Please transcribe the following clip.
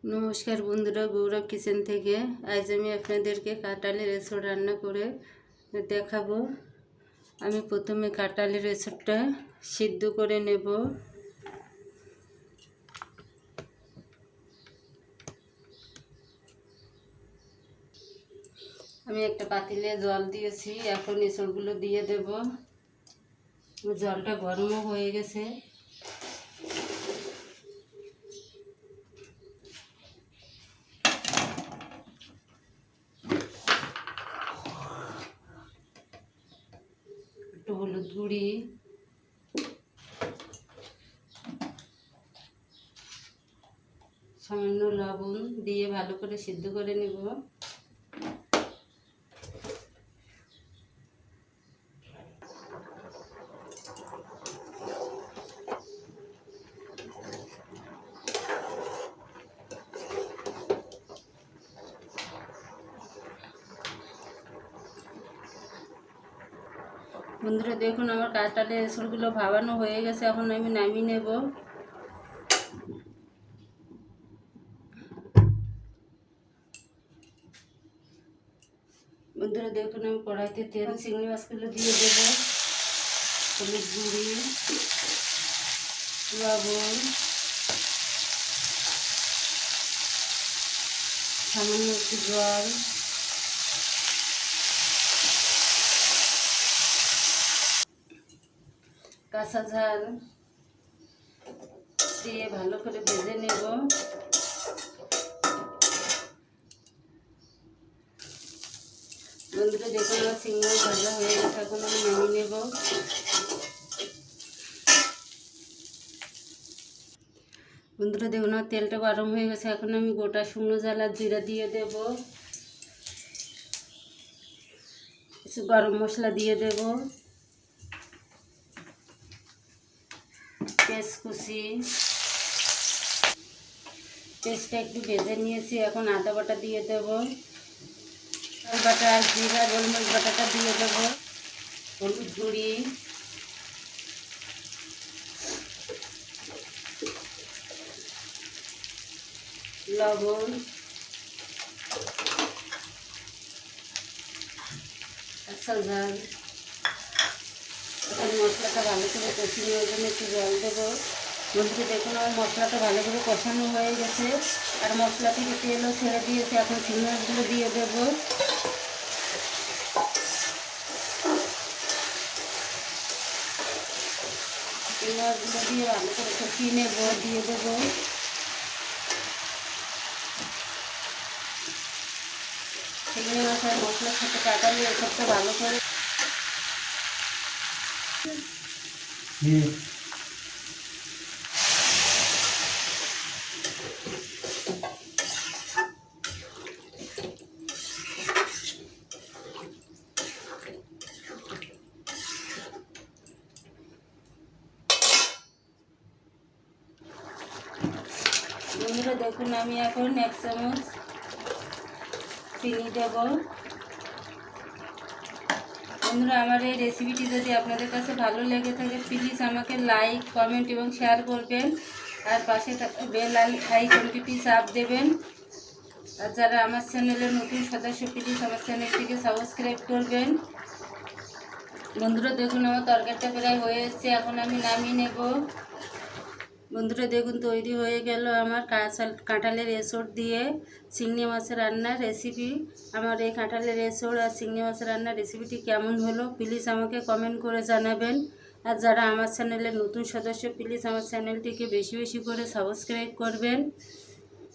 নমস্কার বন্ধুরা, গৌরব কিচেন থেকে আজ আমি আপনাদেরকে কাঁঠালের এঁচড় রান্না করে দেখাবো। আমি প্রথমে কাঁঠালের এঁচড়টা সিদ্ধ করে নেব। আমি একটা পাতিলে জল দিয়েছি, এখন এঁচড়গুলো দিয়ে দেব। জলটা গরমও হয়ে গেছে। একটু হলুদ গুঁড়ি, সামান্য লবণ দিয়ে ভালো করে সিদ্ধ করে নেব। বন্ধুরা দেখুন, আমার কাঁঠালের এঁচড়গুলো ভাবানো হয়ে গেছে, এখন আমি নামিয়ে নেব। বন্ধুরা দেখুন, আমি কড়াইতে তেল চিংড়ি মাছগুলো দিয়ে দেবো। হলুদ গুঁড়ি, লবণ, সামান্য একটু জল, কাঁচা ঝাল দিয়ে ভালো করে ভেজে নেব। বন্ধুরা দেখুন, আমার চিংড়ি মাছ ভাজা হয়ে গেছে, এখন আমি নামিয়ে নেব। বন্ধুরা দেখুন, আমার তেলটা গরম হয়ে গেছে, এখন আমি গোটা শুকনো জ্বালা জিরা দিয়ে দেব। কিছু গরম মশলা দিয়ে দেব, পেঁয়াজ কুচি, পেঁয়াজটা একটু ভেজে নিয়েছি, এখন আদা বাটা দিয়ে দেব। বাটা আর জিরা গোলমরিচ বাটাটা দিয়ে দেব। হলুদ গুঁড়ি, লবণ, কাঁচা ঝাল। এখন মশলাটা ভালো করে কষিয়ে নেওয়ার জন্য একটু জল দেবো। বন্ধুরা দেখুন, আমার মশলাটা ভালো করে কষানো হয়ে গেছে আর মশলা থেকে তেলও ছেড়ে দিয়েছে। এখন চিংড়ি মাছগুলো দিয়ে দেবো। চিংড়ি মাছগুলো দিয়ে ভালো করে কষিয়ে নেব, দিয়ে দেবো। চিংড়ি মাছ আর মশলার সাথে কাঁঠালের এসবটা ভালো করে বন্ধুরা দেখুন, আমি এখন 1 চামচ চিনি দেব। বন্ধুরা, আমার এই রেসিপিটি যদি আপনাদের কাছে ভালো লেগে থাকে, প্লিজ আমাকে লাইক, কমেন্ট এবং শেয়ার করবেন। আর পাশে বেল আইকনটি চাপ দেবেন। আর যারা আমার চ্যানেলের নতুন সদস্য, প্লিজ আমার চ্যানেলটিকে সাবস্ক্রাইব করবেন। বন্ধুরা দেখুন, আমার তরকারিটা প্রায় হয়ে এসেছে, এখন আমি নামিয়ে নেব। বন্ধুরা দেখুন, তৈরি হয়ে গেল আমার কাঁঠালের এঁচড় দিয়ে চিংড়ি মাছের রান্নার রেসিপি। আমার এই কাঁঠালের এঁচড় আর চিংড়ি মাছের রান্নার রেসিপিটি কেমন হলো প্লিজ আমাকে কমেন্ট করে জানাবেন। আর যারা আমার চ্যানেলের নতুন সদস্য, প্লিজ আমার চ্যানেলটিকে বেশি বেশি করে সাবস্ক্রাইব করবেন।